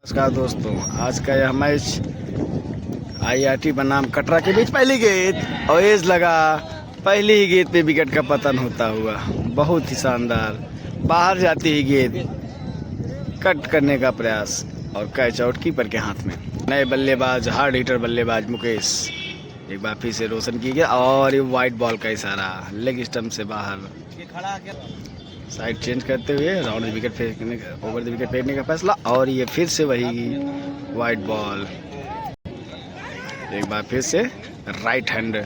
नमस्कार दोस्तों, आज का यह मैच आईआरटी बनाम कटरा के बीच पहली गेंद और एज लगा। पहली ही गेंद पे विकेट का पतन होता हुआ बहुत ही शानदार बाहर जाती ही गेंद कट करने का प्रयास और कैच आउट कीपर के हाथ में। नए बल्लेबाज हार्ड हिटर बल्लेबाज मुकेश एक बार फिर से रोशन की गया और ये वाइट बॉल का इशारा लेग स्टंप से बाहर। साइड चेंज करते हुए राउंड विकेट फेंकने ओवर द विकेट फेंकने का फैसला और ये फिर से वही वाइट बॉल। एक बार फिर से right hand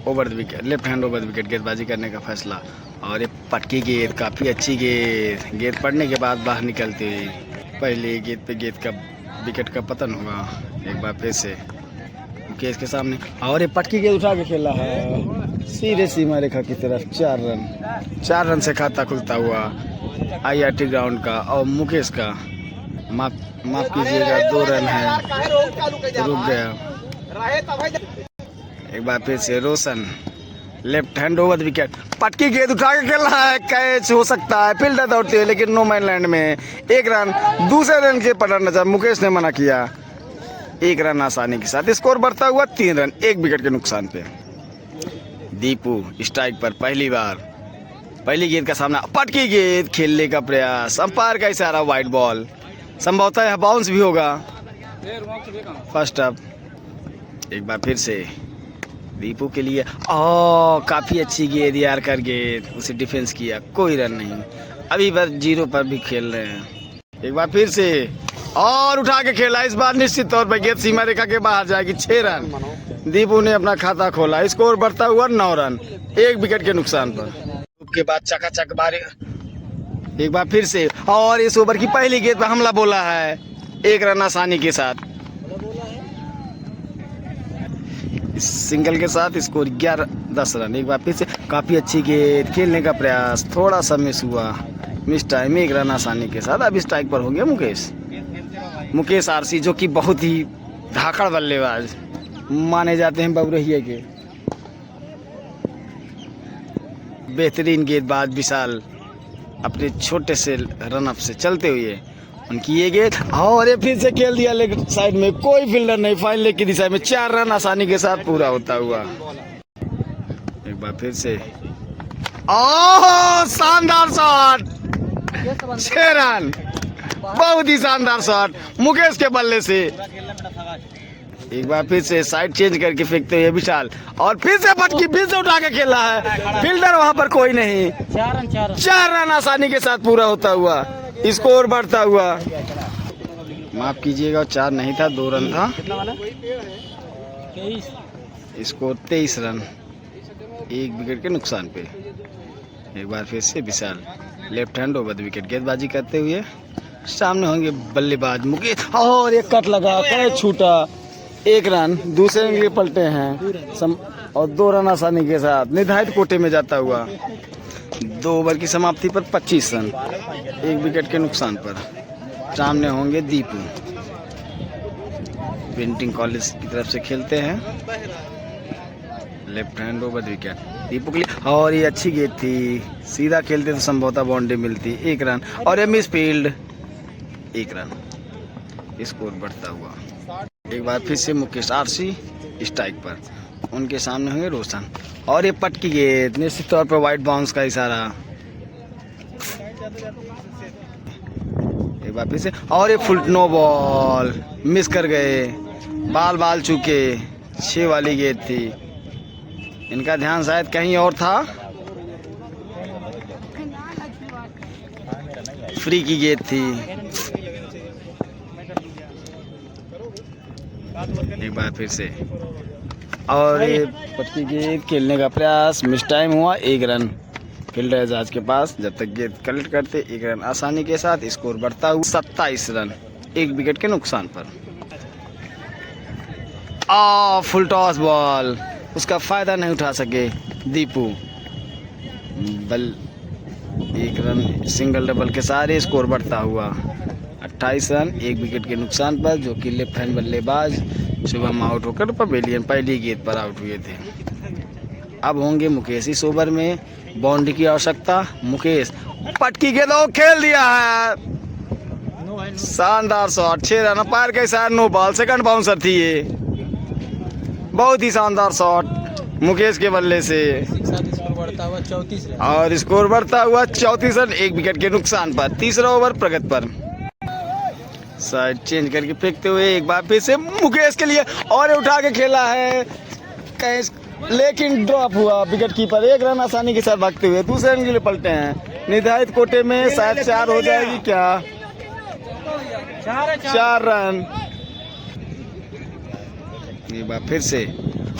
over the wicket left hand over the wicket गेंदबाजी करने का फैसला और ये पटकी गेंद काफ़ी अच्छी गेंद पड़ने के बाद बाहर निकलती हुई पहली गेंद पे गेंद का विकेट का पतन हुआ। एक बार फिर से मुकेश के सामने और ये पटकी गेंद उठा के खेला है सीधे सीमा रेखा की तरफ। 4 रन से खाता खुलता हुआ आईआरटी ग्राउंड का और मुकेश का माफ कीजिएगा 2 रन है, रुक गया। एक बार फिर से रोशन लेफ्ट हैंड ओवर विकेट पटकी गेंद उठा के खेला है, कैच हो सकता है। फील्डर दौड़ते हुए लेकिन नो मैन लैंड में 1 रन। दूसरे रन के पड़ा नजर मुकेश ने मना किया। 1 रन आसानी के साथ स्कोर बढ़ता हुआ 3 रन 1 विकेट के नुकसान पे। दीपू स्ट्राइक पर पहली बार पहली गेंद का सामना पटकी गेंद खेलने का प्रयास अंपायर का इशारा वाइट बॉल। संभवतः यह बाउंस भी होगा फर्स्ट अप। एक बार फिर से दीपू के लिए काफ़ी अच्छी गेंद यार कर गेंद उसे डिफेंस किया, कोई रन नहीं। अभी बस 0 पर भी खेल रहे हैं। एक बार फिर से और उठा के खेला, इस बार निश्चित तौर पर गेंद सीमा रेखा के बाहर जाएगी। 6 रन दीपू ने अपना खाता खोला, स्कोर बढ़ता हुआ 9 रन 1 विकेट के नुकसान पर। उसके बाद चकाचक बारी एक बार फिर से और इस ओवर की पहली गेंद पर हमला बोला है 1 रन आसानी के साथ। इस सिंगल के साथ स्कोर 11-10 रन। एक बार फिर से काफ़ी अच्छी गेंद खेलने का प्रयास, थोड़ा सा मिस हुआ, मिस टाइम 1 रन आसानी के साथ। अब स्ट्राइक पर होंगे मुकेश आरसी जो कि बहुत ही धाकड़ बल्लेबाज माने जाते हैं बबरहिया के। बेहतरीन गेंदबाज विशाल अपने छोटे से रन अप से चलते हुए उनकी ये गेंद और ये फिर से खेल दिया लेग साइड में, कोई फील्डर नहीं, फाइन लेग की दिशा में 4 रन आसानी के साथ पूरा होता हुआ। एक बार फिर से शानदार शॉट 6 रन, बहुत ही शानदार शॉट मुकेश के बल्ले से। एक बार फिर से साइड चेंज करके फेंकते हुए विशाल और फिर से पटकी फिर से उठा के खेला है, फील्डर वहां पर कोई नहीं। 4 रन आसानी के साथ पूरा होता हुआ, स्कोर बढ़ता हुआ। माफ कीजिएगा 4 नहीं था, 2 रन था। स्कोर 23 रन 1 विकेट के नुकसान पे। एक बार फिर से विशाल लेफ्ट हैंड ओवर विकेट गेंदबाजी करते हुए सामने होंगे बल्लेबाज मुकेश और एक कट लगा, कैच छूटा, 1 रन दूसरे रन के लिए पलटे हैं और 2 रन आसानी के साथ निर्धारित कोटे में जाता हुआ। 2 ओवर की समाप्ति पर 25 रन 1 विकेट के नुकसान पर। सामने होंगे दीपू, पेंटिंग कॉलेज की तरफ से खेलते हैं, left hand over wicket Deepu के लिए और ये अच्छी गेंद थी, सीधा खेलते तो संभवतः बाउंड्री मिलती। 1 रन और ये मिस फील्ड 1 रन, स्कोर बढ़ता हुआ। एक बार फिर से मुकेश आरसी स्ट्राइक पर, उनके सामने होंगे रोशन और ये पटकी गेंद निश्चित तौर पर वाइट बाउंस का इशारा। एक बार फिर से और ये फुल नो बॉल मिस कर गए, बाल चूके। 6 वाली गेंद थी, इनका ध्यान शायद कहीं और था। फ्री की गेंद थी। एक बार फिर से और ये पटकी गेंद खेलने का प्रयास, मिस टाइम हुआ, 1 रन फील्डर एजाज के पास। जब तक गेंद कलेक्ट करते 1 रन आसानी के साथ, स्कोर बढ़ता हुआ 27 रन 1 विकेट के नुकसान पर। फुल टॉस बॉल, उसका फायदा नहीं उठा सके दीपू। 1 रन सिंगल डबल के सारे, स्कोर बढ़ता हुआ 28 रन 1 विकेट के नुकसान पर, जो कि लेफ्ट हैंड बल्लेबाज शुभम आउट होकर पवेलियन पहली गेंद पर आउट हुए थे। अब होंगे मुकेश। इस ओवर में बाउंड्री की आवश्यकता। मुकेश पटकी गेंद खेल दिया है, शानदार शॉट, 6 रन। अंपायर के साथ नो बॉल, सेकंड बाउंसर थी ये। बहुत ही शानदार शॉट मुकेश के बल्ले से, और स्कोर बढ़ता हुआ 34 रन 1 विकेट के नुकसान पर। तीसरा ओवर प्रगति पर, साइड चेंज करके फेंकते हुए एक बार फिर से मुकेश के लिए, और उठा के खेला है कैच, लेकिन ड्रॉप हुआ। विकेट कीपर 1 रन आसानी के साथ भागते हुए दूसरे रन के लिए पलटे हैं। निर्धारित कोटे में शायद 4 हो जाएगी क्या? 4 रन। एक बार फिर से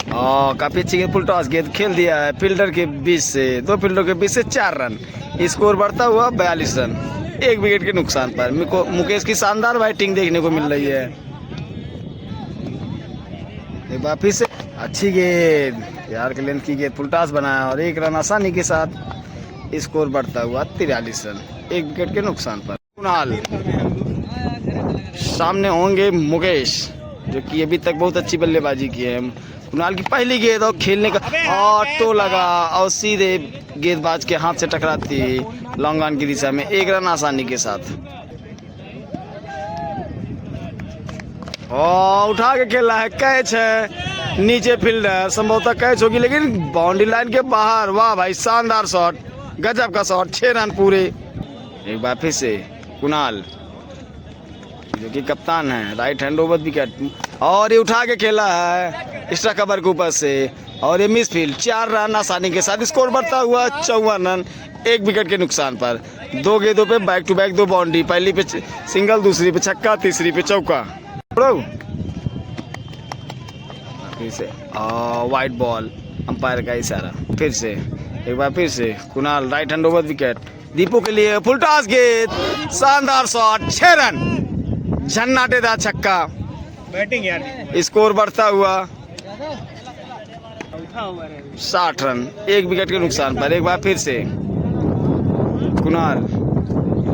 काफी अच्छी गेंद, फुल टॉस गेंद खेल दिया है फील्डर के बीच से, 2 फील्डर के बीच से 4 रन। स्कोर बढ़ता हुआ 42 रन 1 विकेट के नुकसान पर। मुकेश की शानदार बैटिंग देखने को मिल रही है। एक बार फिर से अच्छी गेंद, यार के लेंथ की गेंद, फुल टॉस बनाया और 1 रन आसानी के साथ। स्कोर बढ़ता हुआ 43 रन 1 विकेट के नुकसान पर। कुणाल सामने होंगे मुकेश, जो कि अभी तक बहुत अच्छी बल्लेबाजी की है। कुणाल की पहली गेंद और खेलने का ऑटो लगा और सीधे गेंदबाज के हाथ से टकराती लॉन्ग ऑन की दिशा में, 1 रन आसानी के साथ। और उठा के खेला है, कैच है, नीचे फील्डर, संभवतः कैच होगी लेकिन बाउंड्री लाइन के बाहर। वाह भाई, शानदार शॉट, गजब का शॉट, 6 रन पूरे। एक बार फिर से कुणाल, जो कि कप्तान है, राइट हैंड ओवर विकेट, और ये उठा के खेला है एक्स्ट्रा कवर के ऊपर से, और ये मिस फील्ड, 4 रन आसानी के साथ। स्कोर बढ़ता हुआ 54 रन 1 विकेट के नुकसान पर। 2 गेंदों पे बैक टू बैक 2 बाउंड्री, पहली पे सिंगल, दूसरी पे छक्का, तीसरी पे चौका। फिर से वाइट बॉल, अंपायर का इशारा। फिर से एक बार फिर से Kunal, right hand over wicket, Deepu के लिए फुल टॉस गेंद, शानदार शॉट, 6 रन झन्नाटेदार छक्का, बैटिंग यार। स्कोर बढ़ता हुआ 60 रन 1 विकेट के नुकसान पर। एक बार फिर से कुणाल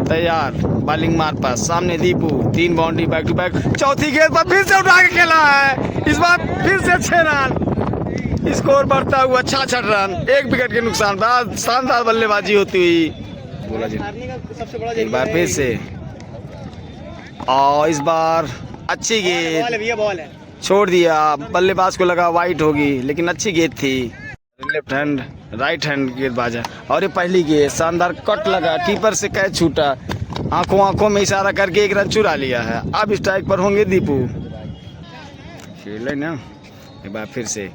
तैयार, बॉलिंग मार पास, सामने Deepu, 3 boundary back to back, चौथी गेंद पर फिर से उठा के खेला है, इस बार फिर से 6 रन। स्कोर बढ़ता हुआ 66 रन 1 विकेट के नुकसान पर। शानदार बल्लेबाजी होती हुई, बोला जी एक बार फिर से, और इस बार अच्छी गेंद, बॉल है, छोड़ दिया, बल्लेबाज को लगा वाइट होगी, लेकिन अच्छी गेंद थी। लेफ्ट हैंड राइट हैंड गेंदबाज है, और ये पहली गेंद, शानदार कट लगा, कीपर से कैच छूटा, आंखों में इशारा करके 1 रन चुरा लिया है। अब स्ट्राइक पर होंगे दीपू, खेल ना। एक बार फिर से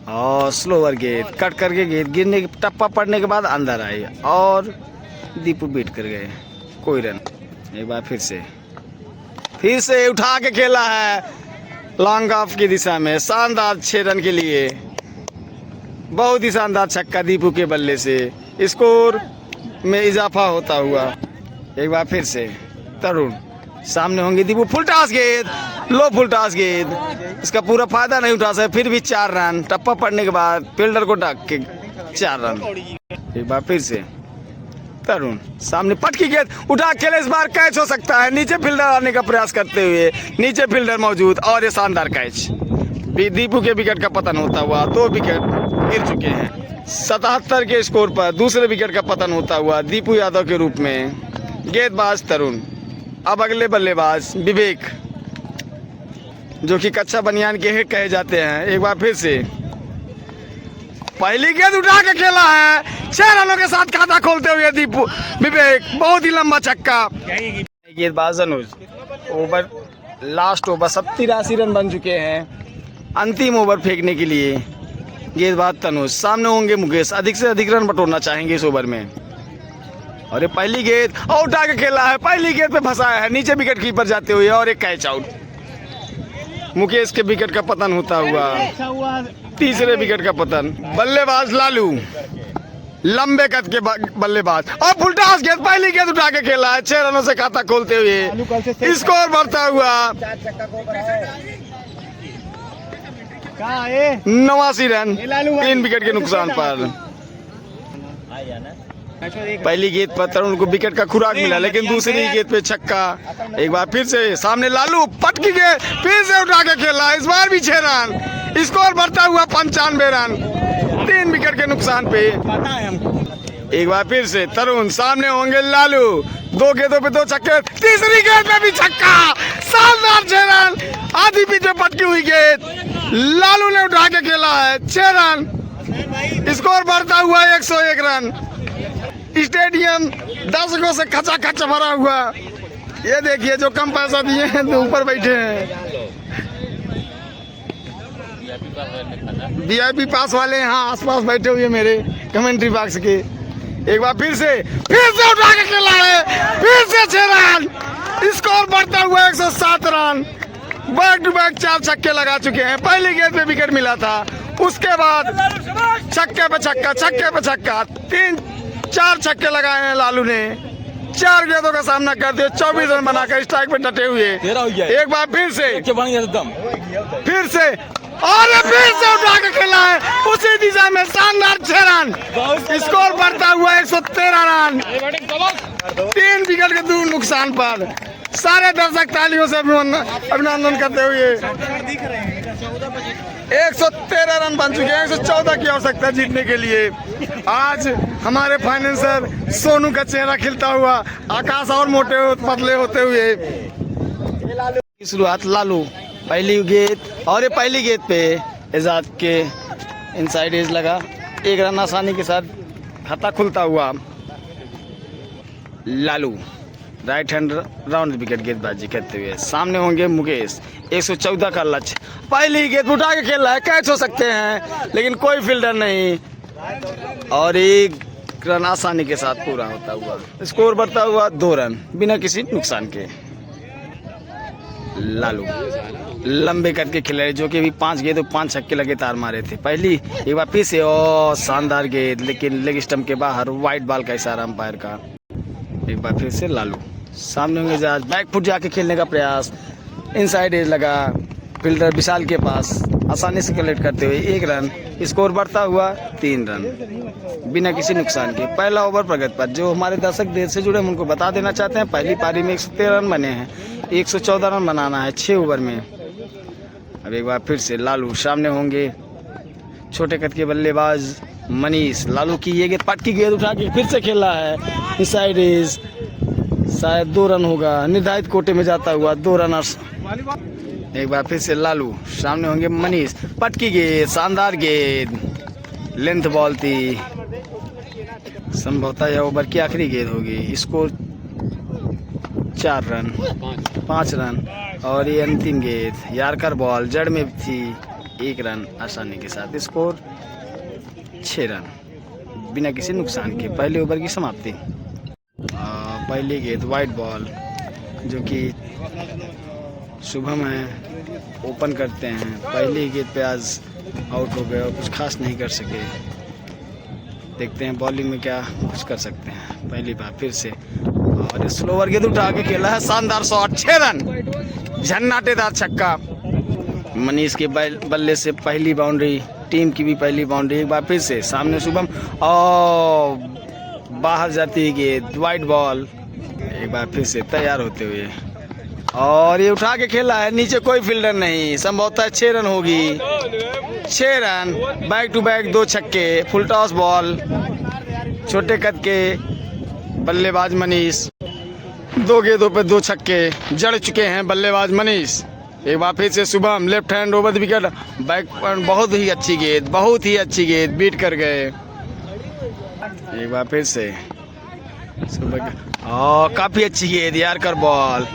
और स्लोअर गेंद, कट करके गेंद गिरने टप्पा पड़ने के बाद अंदर आई, और दीपू बीट कर गए, कोई रन। एक बार फिर से उठा के खेला है लॉन्ग ऑफ की दिशा में, शानदार 6 रन के लिए, बहुत ही शानदार छक्का दीपू के बल्ले से। स्कोर में इजाफा होता हुआ। एक बार फिर से तरुण, सामने होंगे दीपू, फुल टॉस गेंद, लो फुल टॉस गेंद, इसका पूरा फायदा नहीं उठा सके, फिर भी 4 रन, टप्पा पड़ने के बाद फील्डर को ढक के 4 रन। एक बार फिर से तरुण, सामने पटकी गेंद, उठा खेले, इस बार कैच हो सकता है, नीचे फील्डर आने का प्रयास करते हुए, नीचे फील्डर मौजूद, और ये शानदार कैच। दीपू के विकेट का पतन होता हुआ 2 विकेट गिर चुके हैं। 77 के स्कोर पर दूसरे विकेट का पतन होता हुआ दीपू यादव के रूप में गेंदबाज तरुण। अब अगले बल्लेबाज विवेक, जो कि कच्चा बनियान के हेड कहे जाते हैं। एक बार फिर से पहली गेंद उठा के खेला है, 6 रनों के साथ खाता खोलते हुए दीपू विवेक, बहुत ही लंबा छक्का। गेंदबाज अनुज, ओवर लास्ट ओवर 83 रन बन चुके हैं, अंतिम ओवर फेंकने के लिए गेंदबाज तनुज, सामने होंगे मुकेश, अधिक से अधिक रन बटोरना चाहेंगे इस ओवर में। और ये पहली गेंद, और उठा के खेला है, पहली गेंद पे फंसाया है, नीचे विकेट कीपर जाते हुए, और एक कैच आउट। मुकेश के विकेट का पतन होता हुआ, तीसरे विकेट का पतन। बल्लेबाज लालू, लंबे कद के बल्लेबाज, और फुल टॉस गेंद, पहली गेंद उठा के खेला है, 6 रनों से खाता खोलते हुए, स्कोर बढ़ता हुआ 89 रन 3 विकेट के नुकसान पर। पहली गेंद पर तरुण को विकेट का खुराक मिला, लेकिन दूसरी गेंद पे छक्का। एक बार फिर से सामने लालू, पटकी गेंद, फिर से उठा के खेला, इस बार भी 6 रन, स्कोर बढ़ता हुआ 95 रन 3 विकेट के नुकसान पे। एक बार फिर से तरुण, सामने होंगे लालू, 2 गेंदों पे 2 छक्के, तीसरी गेंद में भी छक्का, शानदार 6 रन। आधी पिच में पटकी हुई गेंद, लालू ने उठा के खेला है 6 रन। स्कोर बढ़ता हुआ 101 रन। स्टेडियम दर्शकों से खचाखच भरा हुआ। ये देखिए जो कम पैसा दिए हैं तो ऊपर बैठे हैं। VIP पास वाले यहाँ आसपास बैठे हुए मेरे कमेंट्री बॉक्स के। एक बार फिर से उठा के खेला है, फिर से 6 रन। स्कोर बढ़ता हुआ 107 रन। बैक टू बैक 4 छक्के लगा चुके हैं। पहली गेंद पे विकेट मिला था, उसके बाद छक्के पे छक्का 3-4 छक्के लगाए हैं लालू ने। 4 गेंदों का सामना करते हुए 24 रन बनाकर स्ट्राइक पे डटे हुए। एक बार फिर से और फिर से उठा के खेला है उसी दिशा में, शानदार 6 रन। स्कोर बढ़ता हुआ 113 रन। 3 विकेट के दूर नुकसान पर सारे दर्शक तालियों से अभिनंदन करते हुए 113 रन बन चुके हैं। 114 की आवश्यकता जीतने के लिए। आज हमारे फाइनेंसर सोनू का चेहरा खिलता हुआ, आकाश और मोटे पतले होते हुए। शुरुआत लालू, पहली गेंद और ये पहली गेंद पे एजाज के इनसाइड एज लगा। 1 रन आसानी के साथ खाता खुलता हुआ Lalu right hand round wicket गेंदबाजी करते हुए। सामने होंगे मुकेश। 114 का लक्ष्य, पहली गेंद उठा के खेल रहा है, कैच हो सकते हैं लेकिन कोई फील्डर नहीं और 1 रन आसानी के साथ पूरा होता हुआ। स्कोर बढ़ता हुआ 2 रन बिना किसी नुकसान के। लालू लंबे कद के खिलाड़ी जो कि अभी 5 गेंद और 5 छक्के लगातार मारे थे। पहली एक बार फिर से और शानदार गेंद, लेकिन लेग स्टंप के बाहर, वाइड बॉल का इशारा अंपायर का। एक बार फिर से लालू, सामने होंगे एजाज, बैक फुट जाके खेलने का प्रयास, इनसाइड एज लगा, फील्डर विशाल के पास आसानी से कलेक्ट करते हुए 1 रन। स्कोर बढ़ता हुआ 3 रन बिना किसी नुकसान के। पहला ओवर प्रगति पर। जो हमारे दर्शक देर से जुड़े हैं उनको बता देना चाहते हैं, पहली पारी में 113 रन बने हैं, 114 रन बनाना है 6 ओवर में। अब एक बार फिर से लालू, सामने होंगे छोटे कद के बल्लेबाज मनीष। लालू की ये गेंद, पटकी गेंद उठा के फिर से खेला है, इनसाइड एज, शायद 2 रन होगा, निर्धारित कोटे में जाता हुआ 2 रनर्स। एक बार फिर से लालू, सामने होंगे मनीष, पटकी गेंद, शानदार गेंद, लेंथ बॉल थी, संभवतः यह ओवर की आखिरी गेंद होगी। स्कोर 4 रन 5 रन और ये अंतिम गेंद, यार्कर बॉल जड़ में थी, 1 रन आसानी के साथ। स्कोर 6 रन बिना किसी नुकसान के। पहले ओवर की समाप्ति। पहली गेंद वाइड बॉल जो कि शुभम है, ओपन करते हैं। पहली गेंद पे आज आउट हो गए और कुछ खास नहीं कर सके। देखते हैं बॉलिंग में क्या कुछ कर सकते हैं। पहली बार फिर से और स्लोवर गेंद उठा के खेला है, शानदार शॉट, 6 रन, झन्नाटेदार छक्का। मनीष के बल्ले से पहली बाउंड्री, टीम की भी पहली बाउंड्री। एक बार फिर से सामने शुभम और बाहर जाती है गेंद, वाइड बॉल। एक बार फिर से तैयार होते हुए और ये उठा के खेला है, नीचे कोई फील्डर नहीं, संभवतः 6 रन होगी। 6 रन, बैक टू बैक 2 छक्के, फुल टॉस बॉल। छोटे कद के बल्लेबाज मनीष, 2 गेंदों पे 2 छक्के जड़ चुके हैं बल्लेबाज मनीष। एक बार फिर से Shubham, left hand over the wicket, back point, बहुत ही अच्छी गेंद, बहुत ही अच्छी गेंद, बीट कर गए। एक बार फिर से काफी अच्छी गेंद, यार्कर बॉल,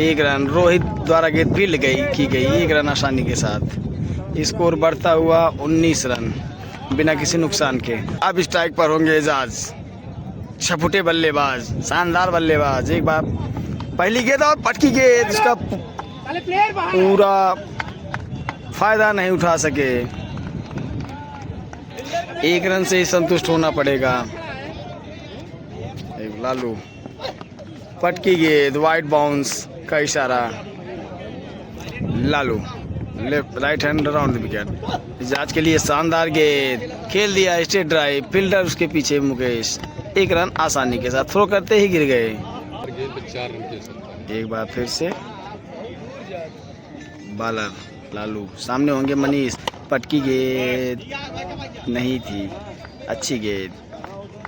1 रन। रोहित द्वारा गेंद फील्ड की गई, 1 रन आसानी के साथ। स्कोर बढ़ता हुआ 19 रन बिना किसी नुकसान के। अब स्ट्राइक पर होंगे एजाज, 6 फुटे बल्लेबाज, शानदार बल्लेबाज। एक बार पहली गेंद और पटकी गेंद, इसका पूरा फायदा नहीं उठा सके। 1 रन से ही संतुष्ट होना पड़ेगा। एक लालू, पटकी गेंद, वाइड बाउंस का इशारा। Lalu left right hand around the wicket. Ejaz के लिए शानदार गेंद, खेल दिया स्ट्रेट ड्राइव, फील्डर उसके पीछे मुकेश। 1 रन आसानी के साथ, थ्रो करते ही गिर गए। एक बार फिर से बॉलर लालू, सामने होंगे मनीष, पटकी गेंद नहीं थी, अच्छी गेंद,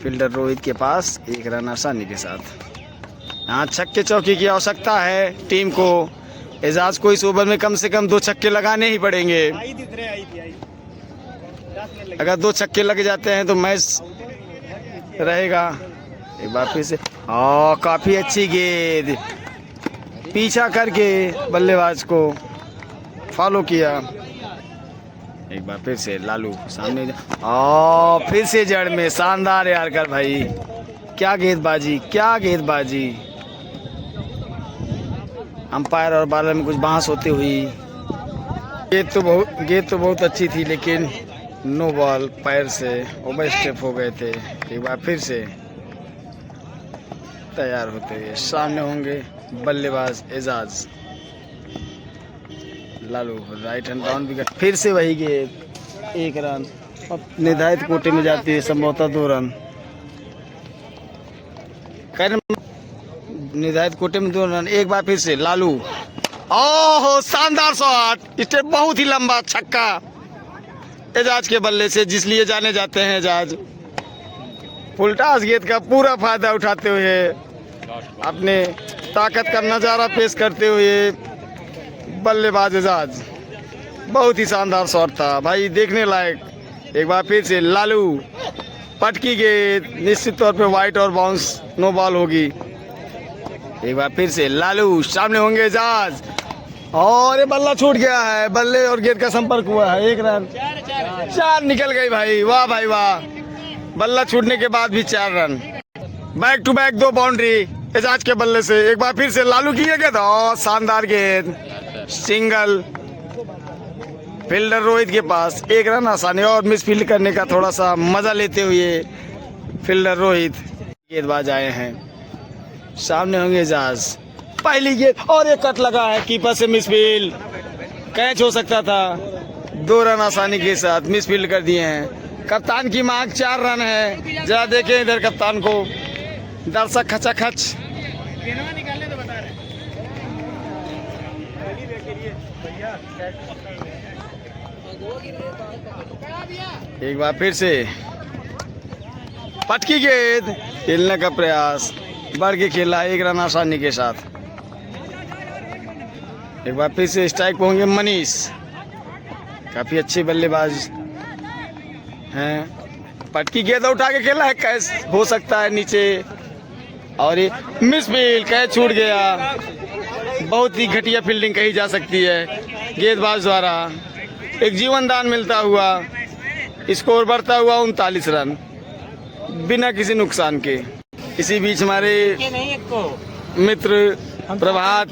फील्डर रोहित के पास, 1 रन आसानी के साथ। यहाँ छक्के चौके की आवश्यकता है टीम को। एजाज को इस ओवर में कम से कम 2 छक्के लगाने ही पड़ेंगे। अगर 2 छक्के लग जाते हैं तो मैच रहेगा। एक बार फिर से काफी अच्छी गेंद, पीछा करके बल्लेबाज को फॉलो किया। एक बार फिर से लालू सामने फिर से जड़ में शानदार यारकर भाई, क्या गेंदबाजी, क्या गेंदबाजी। अंपायर और बॉलर में कुछ बहस होती हुई। गेंद तो बहुत अच्छी थी, लेकिन नो बॉल, पैर से ओवर स्टेप हो गए थे। एक बार फिर से तैयार होते हुए सामने होंगे बल्लेबाज Ejaz. Lalu right hand down wicket, फिर से वही गेंद, 1 रन। अब निर्धारित कोटे में जाती है, संभवतः 2 रन। निर्धारित कोटे में 2 रन। एक बार फिर से लालू, ओहो शानदार शॉट, स्टेप बहुत ही लंबा छक्का एजाज के बल्ले से, जिसलिए जाने जाते हैं एजाज। फुलटास गेंद का पूरा फायदा उठाते हुए अपने ताकत का नज़ारा पेश करते हुए बल्लेबाज एजाज, बहुत ही शानदार शॉट था भाई, देखने लायक। एक बार फिर से लालू, पटकी गेंद, निश्चित तौर पे वाइट और बाउंस, नो बॉल होगी। एक बार फिर से लालू, सामने होंगे एजाज, और ये बल्ला छूट गया है, बल्ले और गेंद का संपर्क हुआ है। 1 रन, 4 निकल गई भाई, वाह भाई वाह। बल्ला छूटने के बाद भी 4 run, back to back 2 boundary Ejaz के बल्ले से। एक बार फिर से लालू की गेंद, शानदार गेंद, सिंगल। फील्डर रोहित के पास 1 रन आसानी, और मिस फील्ड करने का थोड़ा सा मजा लेते हुए फील्डर रोहित। गेंदबाज आए हैं, सामने होंगे एजाज, पहली गेंद, और एक कट लगा है कीपर से, मिस फील्ड, कैच हो सकता था। 2 रन आसानी के साथ मिस फील्ड कर दिए हैं। कप्तान की मांग 4 रन है, जरा देखें इधर कप्तान को, दर्शक खचाखच। एक बार फिर से पटकी गेंद, खेलने का प्रयास, बढ़ के खेला, 1 रन आसानी के साथ। एक बार फिर से स्ट्राइक पे होंगे मनीष, काफी अच्छे बल्लेबाज हैं। पटकी गेंद उठा के खेला है, कैच हो सकता है नीचे, और ये मिस फील्ड, कैच छूट गया। बहुत ही घटिया फील्डिंग कही जा सकती है गेंदबाज द्वारा। एक जीवन दान मिलता हुआ, स्कोर बढ़ता हुआ 39 रन बिना किसी नुकसान के। इसी बीच हमारे मित्र प्रभात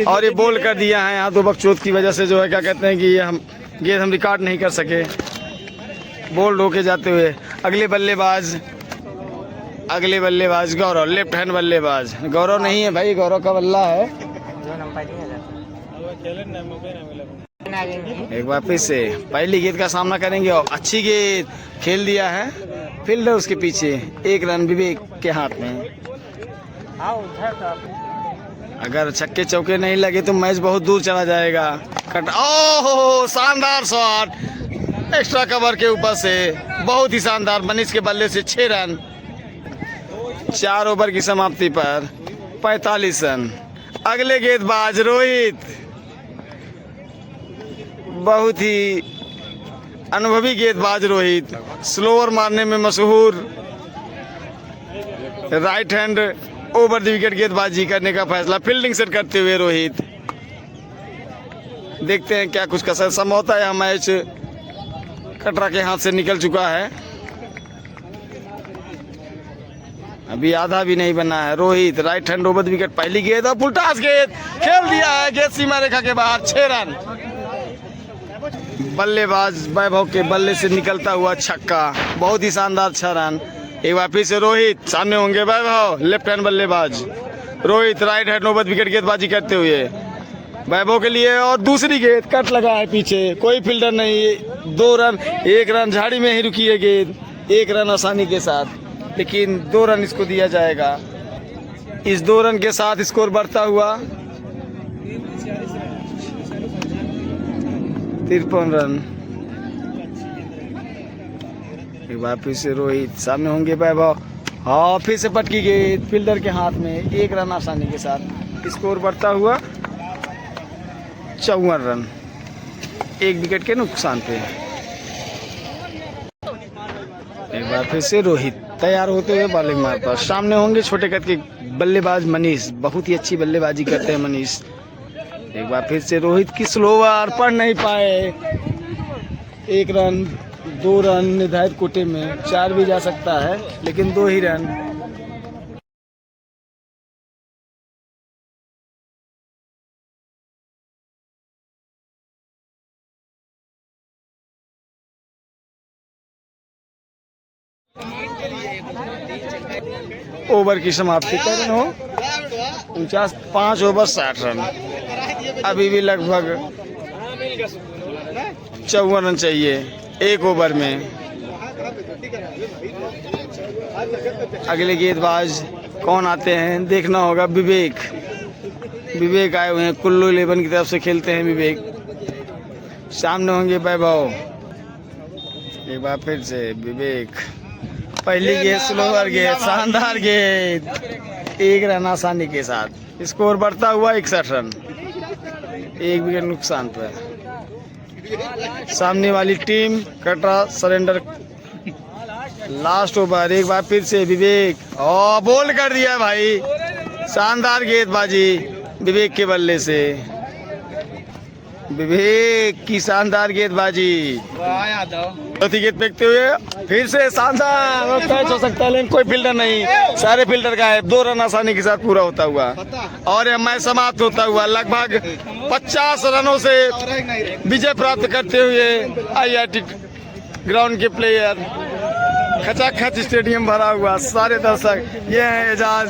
और ये बोल कर दिया है यहाँ, 2 बकचोद की वजह से जो है क्या कहते हैं कि ये गेंद हम रिकॉर्ड नहीं कर सके, बोल रोके जाते हुए। अगले बल्लेबाज गौरव, लेफ्ट हैंड बल्लेबाज। गौरव नहीं है भाई, गौरव का बल्ला है। एक बार फिर से पहली गेंद का सामना करेंगे, और अच्छी गेंद खेल दिया है, फील्डर उसके पीछे। 1 रन विवेक के हाथ में। अगर छक्के चौके नहीं लगे तो मैच बहुत दूर चला जाएगा। ओहो शानदार शॉट, एक्स्ट्रा कवर के ऊपर से, बहुत ही शानदार। मनीष के बल्ले से 6 रन, 4 ओवर की समाप्ति पर 45 रन। अगले गेंदबाज रोहित, बहुत ही अनुभवी गेंदबाज रोहित, स्लोअर मारने में मशहूर, right hand over the wicket गेंदबाजी करने का फैसला फील्डिंग सेट करते हुए रोहित। देखते हैं क्या कुछ कसर, संभवतः यह मैच कटरा के हाथ से निकल चुका है, अभी आधा भी नहीं बना है। Rohit right hand over the wicket, पहली गेंद और फुलटास गेंद खेल दिया है, गेंद सीमा रेखा के बाहर, 6 रन। बल्लेबाज वैभव के बल्ले से निकलता हुआ छक्का, बहुत ही शानदार 6 रन। एक बार फिर से रोहित, सामने होंगे वैभव, लेफ्ट हैंड बल्लेबाज। Rohit right hand over wicket गेंदबाजी करते हुए वैभव के लिए, और दूसरी गेंद कट लगा है पीछे, कोई फील्डर नहीं। 2 रन, 1 रन झाड़ी में ही रुकी है गेंद, 1 रन आसानी के साथ, लेकिन 2 रन इसको दिया जाएगा। इस 2 रन के साथ स्कोर बढ़ता हुआ 53 रन। एक बार फिर से रोहित, सामने होंगे वैभव, हाँ फिर से पटकी गेंद फील्डर के हाथ में, 1 रन आसानी के साथ। स्कोर बढ़ता हुआ 54 रन, 1 विकेट के नुकसान पे। एक बार फिर से रोहित तैयार होते हुए बॉलिंग मारता। सामने होंगे छोटे कद के बल्लेबाज मनीष, बहुत ही अच्छी बल्लेबाजी करते हैं मनीष। एक बार फिर से रोहित की स्लोवर, पढ़ नहीं पाए। 1 रन, 2 रन निर्धारित कोटे में, 4 भी जा सकता है लेकिन 2 ही रन। ओवर की समाप्ति कर रहे हो 49, 5 ओवर 60 रन। अभी भी लगभग 54 रन चाहिए 1 ओवर में। अगले गेंदबाज कौन आते हैं देखना होगा। विवेक आए हुए हैं, कुल्लू 11 की तरफ से खेलते हैं विवेक। सामने होंगे वैभव। एक बार फिर से विवेक, पहली गेंद स्लोअर गेंद, शानदार गेंद, 1 रन आसानी के साथ। स्कोर बढ़ता हुआ 61 रन, 1 विकेट नुकसान पर। सामने वाली team Katra surrender. Last over, एक बार फिर से विवेक, और बोल्ड कर दिया भाई। शानदार गेंदबाजी विवेक के बल्ले से, विवेक की शानदार गेंदबाजी। चौथी गेंद फेंकते हुए फिर से शानदार कैच हो सकता है लेकिन कोई फील्डर नहीं, सारे फील्डर गायब। 2 रन आसानी के साथ पूरा होता हुआ और यह मैच समाप्त होता हुआ लगभग 50 रनों से विजय प्राप्त करते हुए IIT ग्राउंड के प्लेयर। खचाखच स्टेडियम भरा हुआ, सारे दर्शक। ये है एजाज।